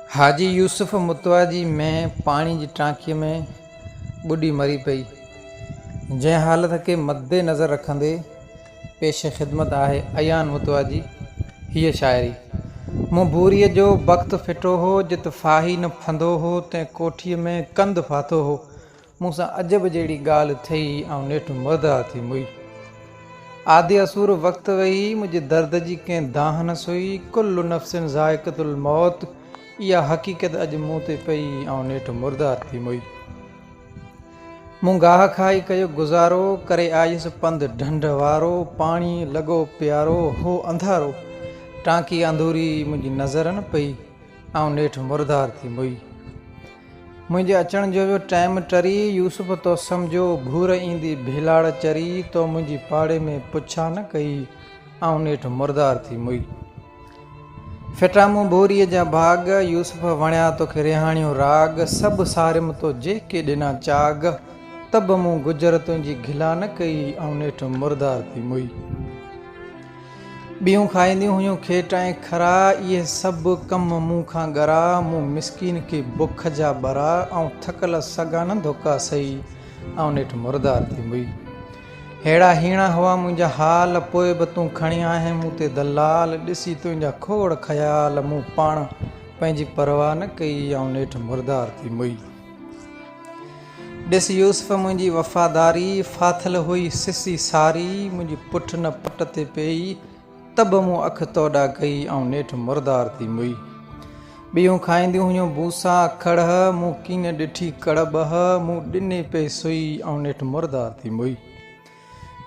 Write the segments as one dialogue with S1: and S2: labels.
S1: हाजी यूसुफ मुतवाजी में पानी की टांकी में बुढ़ी मरी पई। जै हालत के मद्दे नज़र रखंदे पेश ख़िदमत आहे अयान मुतवाजी हीअ शायरी। मूं बूरीअ जो वक़्तु फिटो हो जित फाही न फंदो हो तंहिं कोठीअ में कंद फाथो हो। मूंसां अजब जहिड़ी ॻाल्हि थई ऐं नेठि मुर्दा थी मुई। आदि असूर वक़्तु वई मुंहिंजे दर्द जी कंहिं दाह न सुई। कुल्लु नफ़्सिन ज़ाइक़तुल मौत इहा हक़ीक़त अॼु मूं ते पई ऐं नेठि मुर्दार थी मुई। मूं गाह खाई कयो गुज़ारो करे आयुसि पंधु ढंढ वारो। पाणी लॻो प्यारो हो अंधारो टांकी अंधूरी मुंहिंजी नज़र न पई ऐं नेठि मुर्दार थी मुई। मुंहिंजे अचण जो टाइम टरी यूसुफ तो सम्झो घूर ईंदी भिलाड़ चरी तो मुंहिंजी पाड़े में पुछा न कई ऐं नेठि मुर्दार थी मुई। फिटा मूं बोरीअ जा भाग यूसुफ वणिया तोखे रिहाणियो राग। सभु सारिम तो जेके ॾिना चाग तब मूं गुजर तुंहिंजी घिला न कई ऐं नेठि मुर्दार थी मुई। ॿियूं खाईंदियूं हुयूं खेट ऐं खरा इहे सभु कम मूं खां ॻरा। मूं मिसकीन खे बुख जा ॿरा ऐं थकल सॻा न धोका सही ऐं नेठि मुर्दार थी मुई। हेड़ा हीणा हुआ मुंहिंजा हाल पोइ बि तूं खणी आहे मूं ते दलाल। ॾिसी तुंहिंजा खोड़ ख़याल मूं पाण पंहिंजी परवाह न कई ऐं नेठि मुर्दार थी मुई। ॾिस यूसुफ मुंहिंजी वफ़ादारी फाथल हुई सिसी सारी। मुंहिंजी पुठ न पट ते पई तब मूं अखि तोड़ा कई ऐं नेठि मुर्दार थी मुई। ॿियूं खाईंदियूं हुयूं भूसा खड़ मूं कीन ॾिठी कड़बह। मूं ॾिने पे सुई ऐं नेठि मुर्दार थी मुई।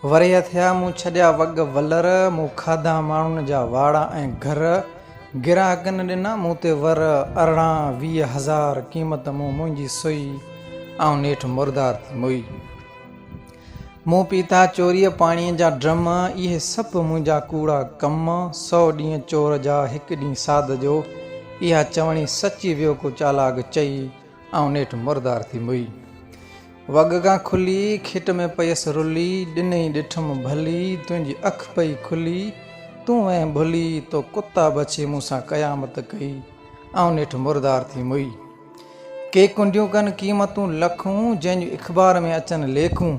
S1: वरिया थिया मूं छॾिया वॻ वलर। मूं खाधा माण्हुनि जा वाड़ा ऐं घर। गिराकनि ॾिना मूं ते वर 18-20 क़ीमत मूं मुंहिंजी सुई ऐं नेठि मुर्दार थी मुई। मूं पीता चोरीअ पाणीअ जा ड्रम इहे सभु मुंहिंजा कूड़ा कम। 100 ॾींहं चोर जा हिकु ॾींहुं साध जो इहा चवणी सची वियो को चालाक चई ऐं नेठि मुर्दार थी मुई। वॻ खां खुली खिट में पयसि रुली ॾिनई ॾिठमि भली तुंहिंजी अखि पई खुली तूं ऐं भुली तो कुता बचे मूंसां क़यामत कई ऐं नेठि मुर्दार थी मुई। के कुंडियूं कनि क़ीमतूं लखूं जंहिंजूं अख़बार में अचनि लेखूं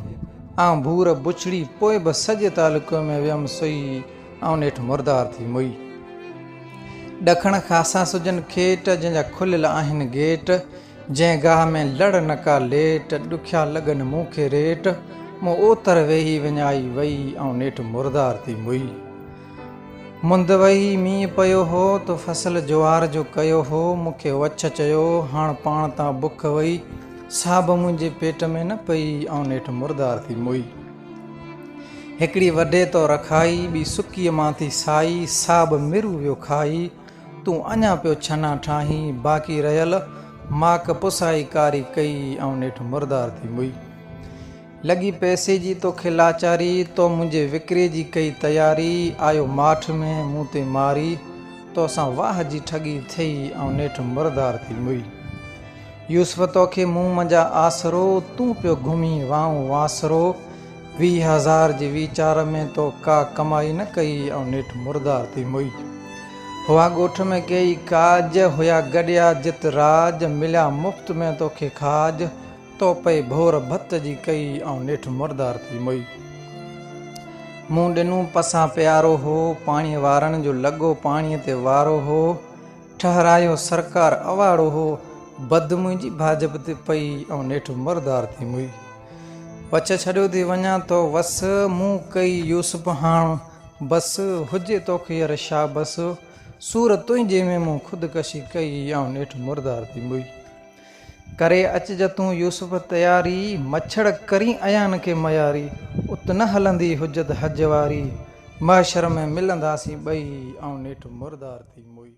S1: ऐं भूर बुछड़ी पोइ बि सॼे तालुक़े में वियमि सुई ऐं नेठि मुर्दार थी मुई। ॾखण खासा सुजनि खेट जंहिंजा खुलियल आहिनि गेट। जंहिं गाह में लड़ न का लेट ॾुखिया लॻनि मूंखे रेट। मूं ओतर वेही विञाई वई ऐं नेठि मुर्दार थी मुई। मुंद वही मींहुं पियो हो तो फसल ज्वार जो कयो हो। मूंखे वछ चयो हाण पाण तां बुख वई साब मुंहिंजे पेट में न पई ऐं नेठि मुर्दार थी मुई। हिकिड़ी वढे तो रखाई ॿी सुकीअ मां थी साई साब मिरू वियो खाई। तूं अञा पियो छना ठाहीं बाक़ी रहियल माक पुसाई कारी कई ऐं नेठि मुर्दार थी मुई। लॻी पैसे जी तोखे लाचारी तो मुंहिंजे विकिरे जी कई तयारी। आयो माठ में मूं ते मारी तोसां वाह जी ठगी थई ऐं नेठि मुर्दार थी मुई। यूसुफ तोखे मूं मंझा आसरो तूं पियो घुमी वाऊं वासरो। 20,000 जी वीचार में तो का कमाई न कई ऐं नेठि मुर्दार थी मुई। हुआ ॻोठ में कई काज हुया गॾिया जित राज मिलिया मुफ़्त में तोखे खाज तो पई भोर भत जी कई ऐं नेठि मुर्दार थी मुई। मूं ॾिनूं पसां प्यारो हो पाणीअ वारनि जो लॻो पाणीअ ते वारो हो। ठहरायो सरकार अवाड़ो हो बद मुंहिंजी भाजप ते पई ऐं नेठि मुर्दार थी मुई। वछ छॾियो थी वञा तो वस मूं कई यूसुफ हाण बस हुजे तोखे यर छा बस सूर तुंहिंजे में मूं ख़ुदकशी कई ऐं नेठि मुर्दार थी मुई। करे अचिज तूं यूसुफ तयारी मच्छड़ करी अयान खे मयारी उत न हलंदी हुजत हज वारी महशर में मिलंदासीं ॿई ऐं नेठि मुर्दार थी मुई।